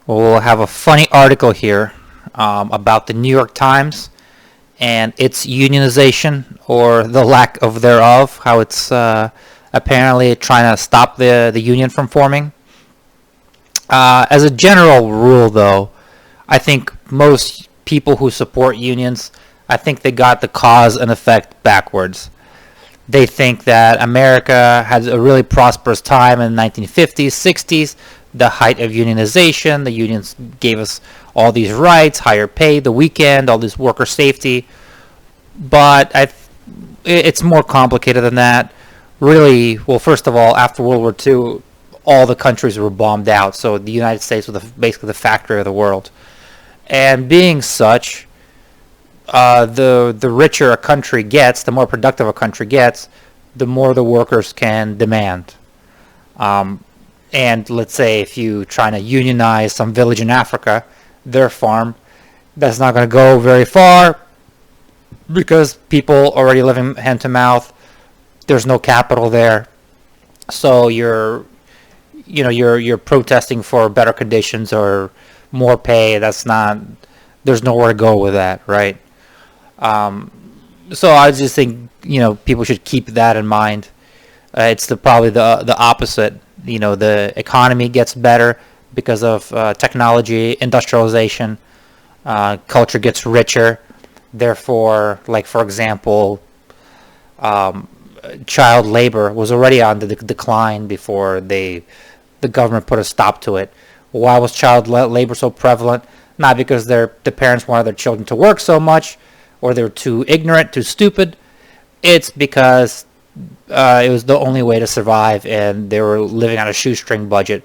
We'll have a funny article here about the New York Times and its unionization or the lack of thereof, how it's apparently trying to stop the union from forming. As a general rule, though, I think most people who support unions, I think they got the cause and effect backwards. They think that America had a really prosperous time in the 1950s, 60s, the height of unionization. The unions gave us all these rights, higher pay, the weekend, all this worker safety. But it's more complicated than that. Really, well, first of all, after World War II, all the countries were bombed out, so the United States was basically the factory of the world. And being such, the richer a country gets, the more productive a country gets, the more the workers can demand. And let's say if you try to unionize some village in Africa, their farm, that's not going to go very far because people already living hand to mouth. There's no capital there, so you're protesting for better conditions or more pay. That's not. There's nowhere to go with that, right? So I just think people should keep that in mind. It's probably the opposite. The economy gets better because of technology, industrialization. Culture gets richer. Therefore, like for example, child labor was already on the decline before the government put a stop to it. Why was child labor so prevalent? Not because the parents wanted their children to work so much, or they were too ignorant, too stupid. It's because it was the only way to survive, and they were living on a shoestring budget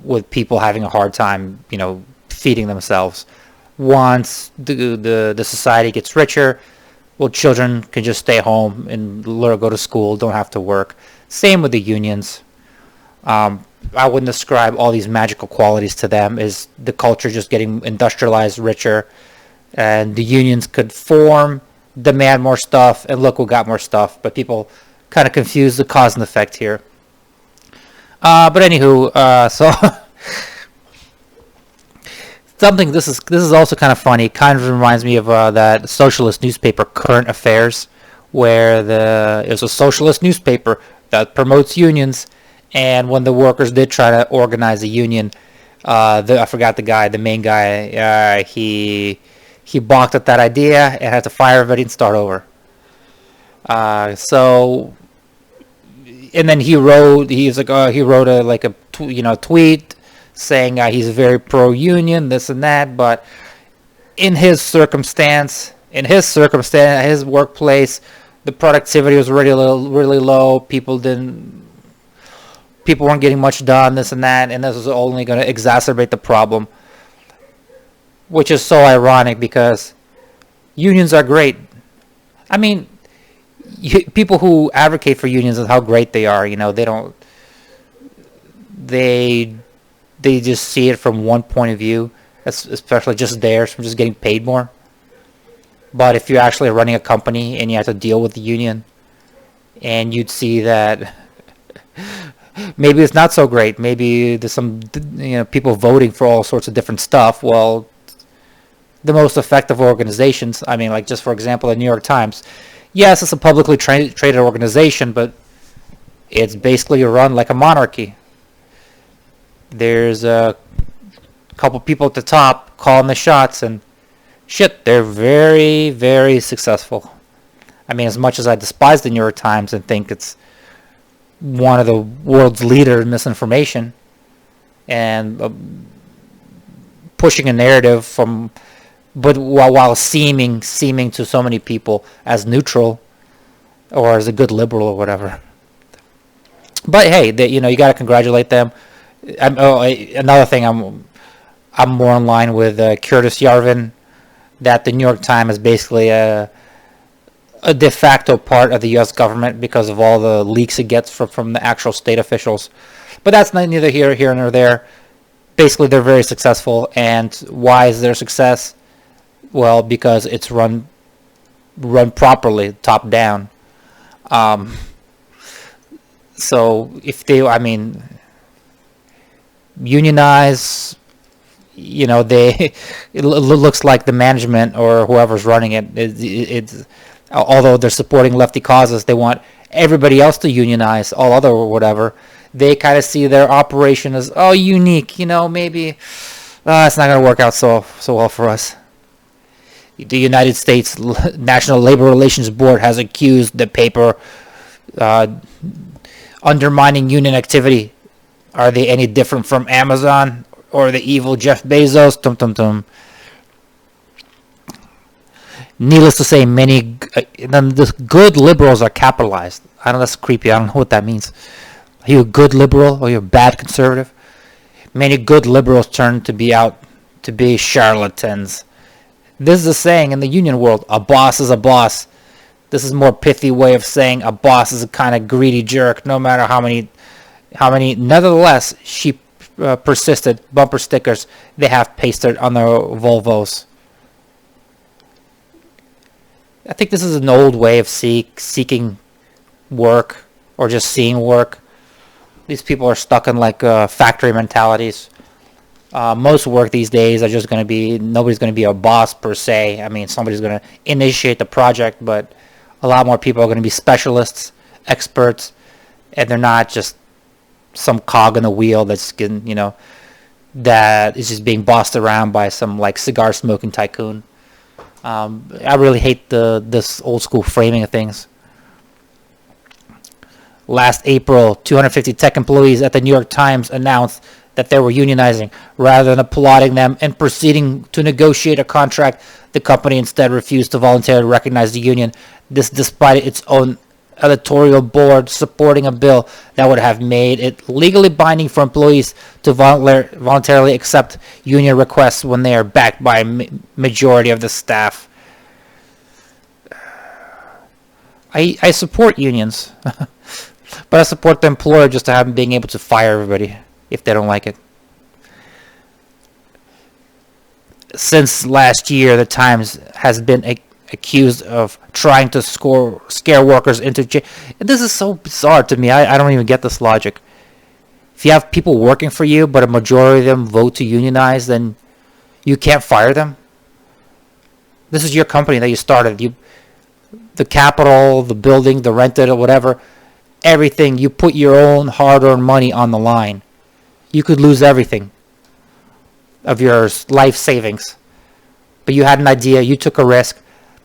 with people having a hard time, feeding themselves. Once the society gets richer, well, children can just stay home and go to school, don't have to work. Same with the unions. I wouldn't ascribe all these magical qualities to them. Is the culture just getting industrialized, richer, and the unions could form, demand more stuff, and look, we got more stuff. But people kind of confuse the cause and effect here. But anywho, so something this is also kind of funny. Kind of reminds me of that socialist newspaper, Current Affairs, where it was a socialist newspaper that promotes unions. And when the workers did try to organize a union, I forgot the main guy. He balked at that idea and had to fire everybody and start over. And then he wrote a tweet saying he's very pro-union, this and that. But in his circumstance, his workplace, the productivity was really low. People weren't getting much done, this and that, and this was only going to exacerbate the problem, which is so ironic because unions are great. I mean, people who advocate for unions and how great they are, they just see it from one point of view, especially just theirs, from just getting paid more. But if you're actually running a company and you have to deal with the union, and you'd see that maybe it's not so great. Maybe there's some people voting for all sorts of different stuff. Well, the most effective organizations, I mean, like just for example, the New York Times. Yes, it's a publicly traded organization, but it's basically run like a monarchy. There's a couple people at the top calling the shots, and shit, they're very, very successful. I mean, as much as I despise the New York Times and think it's one of the world's leader in misinformation and pushing a narrative but while seeming to so many people as neutral or as a good liberal or whatever. But hey, you got to congratulate them. Another thing, I'm more in line with Curtis Yarvin, that the New York Times is basically a de facto part of the U.S. government because of all the leaks it gets from the actual state officials. But that's neither here nor there. Basically, they're very successful. And why is their success? Well, because it's run properly, top down. So if unionize, they it looks like the management or whoever's running it's although they're supporting lefty causes, they want everybody else to unionize, all other whatever. They kind of see their operation as unique. Maybe it's not going to work out so well for us. The United States National Labor Relations Board has accused the paper undermining union activity. Are they any different from Amazon or the evil Jeff Bezos? Tum tum tum. Needless to say, many the good liberals are capitalized. I don't know, that's creepy. I don't know what that means. Are you a good liberal or you're a bad conservative? Many good liberals turn to be charlatans. This is a saying in the union world: a boss is a boss. This is a more pithy way of saying a boss is a kind of greedy jerk. No matter how many. Nevertheless, she persisted. Bumper stickers they have pasted on their Volvos. I think this is an old way of seeking work or just seeing work. These people are stuck in factory mentalities. Most work these days are just going to be, nobody's going to be a boss per se. I mean, somebody's going to initiate the project, but a lot more people are going to be specialists, experts, and they're not just some cog in the wheel that's getting, that is just being bossed around by some cigar smoking tycoon. I really hate this old school framing of things. Last April, 250 tech employees at the New York Times announced that they were unionizing. Rather than applauding them and proceeding to negotiate a contract, the company instead refused to voluntarily recognize the union. This despite its own editorial board supporting a bill that would have made it legally binding for employees to voluntarily accept union requests when they are backed by a majority of the staff. I support unions, but I support the employer just to have them being able to fire everybody if they don't like it. Since last year, the Times has been accused of trying to scare workers into jail. This is so bizarre to me. I don't even get this logic. If you have people working for you, but a majority of them vote to unionize, then you can't fire them. This is your company that you started. The capital, the building, the rented or whatever, everything. You put your own hard-earned money on the line. You could lose everything of your life savings. But you had an idea, you took a risk,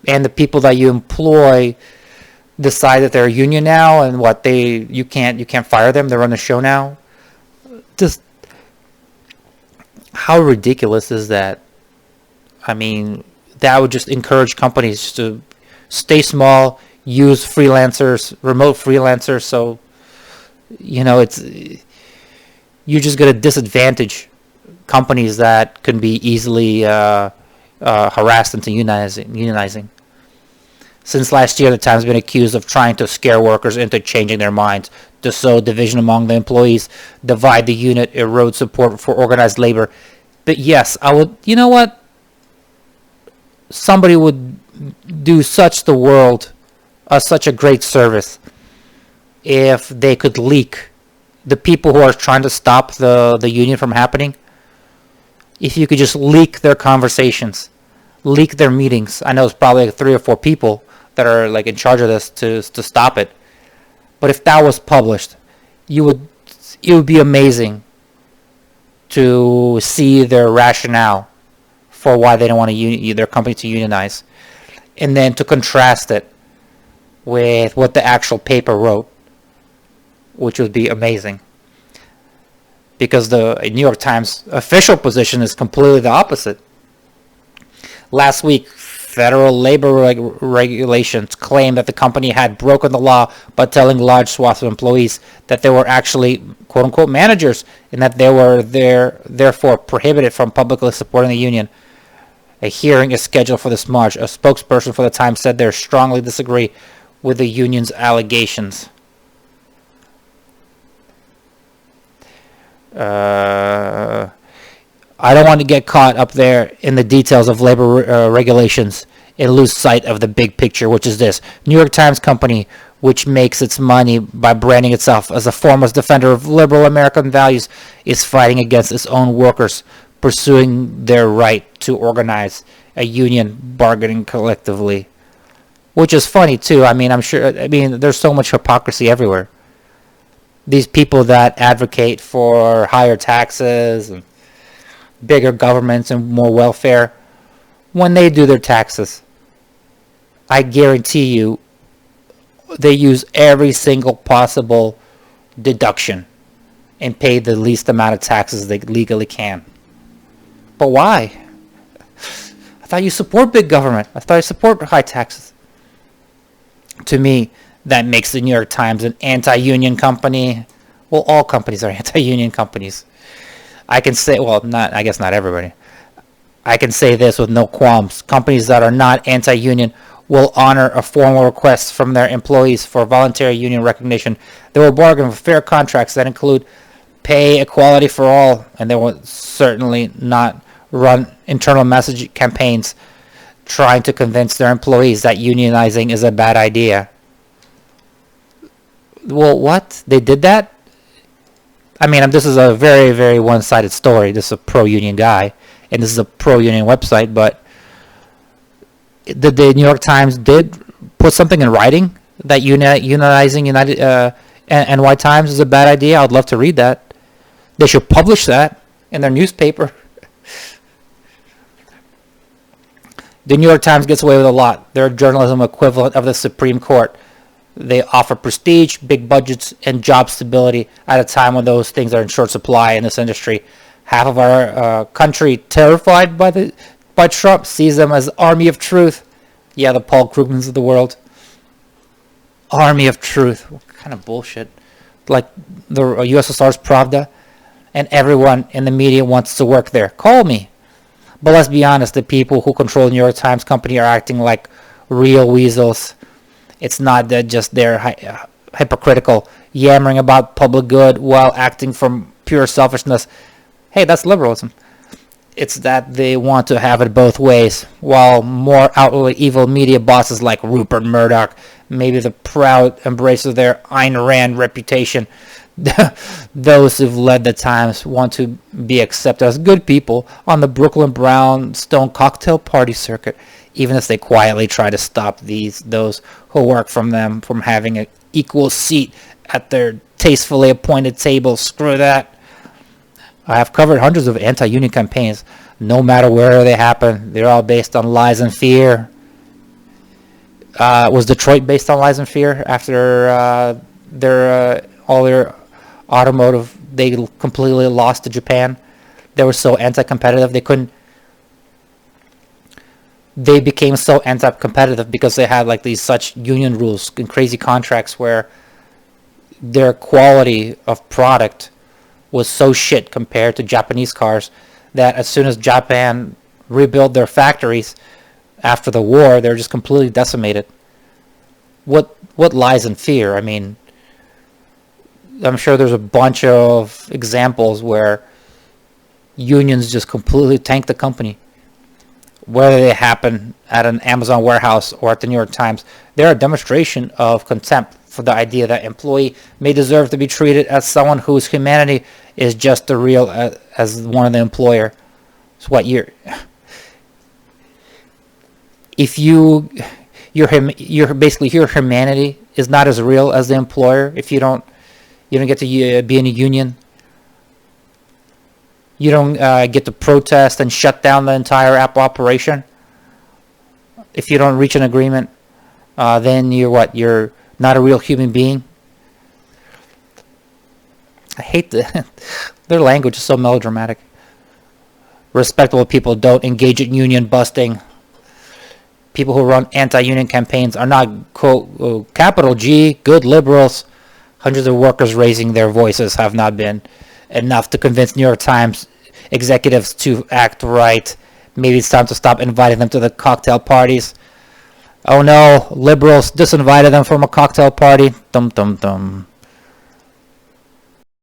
and the people that you employ decide that they're a union now, and you can't fire them. They run the show now. Just how ridiculous is that? I mean, that would just encourage companies to stay small, use freelancers, remote freelancers. So, you're just going to disadvantage companies that can be easily harassed into unionizing. Since last year, the Times has been accused of trying to scare workers into changing their minds, to sow division among the employees, divide the unit, erode support for organized labor. But yes, I would. You know what? Somebody would do such the world such a great service if they could leak the people who are trying to stop the union from happening. If you could just leak their conversations, leak their meetings. I know it's probably 3 or 4 people that are in charge of this to stop it. But if that was published, it would be amazing to see their rationale for why they don't want their company to unionize, and then to contrast it with what the actual paper wrote, which would be amazing. Because the New York Times official position is completely the opposite. Last week, federal labor regulations claimed that the company had broken the law by telling large swaths of employees that they were actually quote-unquote managers, and that they were therefore prohibited from publicly supporting the union. A hearing is scheduled for this March. A spokesperson for the Times said they strongly disagree with the union's allegations. I don't want to get caught up there in the details of labor regulations and lose sight of the big picture, which is this. New York Times Company, which makes its money by branding itself as a foremost defender of liberal American values, is fighting against its own workers, pursuing their right to organize a union bargaining collectively. Which is funny too. I mean, there's so much hypocrisy everywhere. These people that advocate for higher taxes and bigger governments and more welfare, when they do their taxes, I guarantee you they use every single possible deduction and pay the least amount of taxes they legally can. But why? I thought you support big government. I thought you support high taxes. To me, that makes the New York Times an anti-union company. Well, all companies are anti-union companies. I can say, I guess not everybody. I can say this with no qualms. Companies that are not anti-union will honor a formal request from their employees for voluntary union recognition. They will bargain for fair contracts that include pay equality for all, and they will certainly not run internal message campaigns trying to convince their employees that unionizing is a bad idea. Well, what? They did that? I mean, this is a very, very one-sided story. This is a pro-union guy, and this is a pro-union website, but the New York Times did put something in writing that unionizing NY Times is a bad idea. I'd love to read that. They should publish that in their newspaper. The New York Times gets away with a lot. They're a journalism equivalent of the Supreme Court. They offer prestige, big budgets, and job stability at a time when those things are in short supply in this industry. Half of our country, terrified by Trump, sees them as army of truth. Yeah, the Paul Krugmans of the world. Army of truth. What kind of bullshit? Like the USSR's Pravda. And everyone in the media wants to work there. Call me. But let's be honest, the people who control the New York Times Company are acting like real weasels. It's not that just they're hypocritical, yammering about public good while acting from pure selfishness. Hey, that's liberalism. It's that they want to have it both ways, while more outwardly evil media bosses like Rupert Murdoch, maybe the proud embrace of their Ayn Rand reputation, those who've led the Times want to be accepted as good people on the Brooklyn Brownstone cocktail party circuit, even if they quietly try to stop those who work from them from having an equal seat at their tastefully appointed table. Screw that. I have covered hundreds of anti-union campaigns. No matter where they happen, they're all based on lies and fear. Was Detroit based on lies and fear after all their automotive, they completely lost to Japan? They were so anti-competitive they became so anti-competitive because they had like these such union rules and crazy contracts where their quality of product was so shit compared to Japanese cars that as soon as Japan rebuilt their factories after the war, they're just completely decimated. What lies in fear? I mean, I'm sure there's a bunch of examples where unions just completely tank the company. Whether they happen at an Amazon warehouse or at the New York Times, they're a demonstration of contempt for the idea that employee may deserve to be treated as someone whose humanity is just as real as one of the employer. So what if your humanity is not as real as the employer, if you don't get to be in a union, you don't get to protest and shut down the entire Apple operation. If you don't reach an agreement, then you're not a real human being. I hate their language is so melodramatic. Respectable people don't engage in union busting. People who run anti-union campaigns are not, quote, capital G, good liberals. Hundreds of workers raising their voices have not been enough to convince New York Times executives to act right. Maybe it's time to stop inviting them to the cocktail parties. Oh no, liberals disinvited them from a cocktail party. Dum dum dum.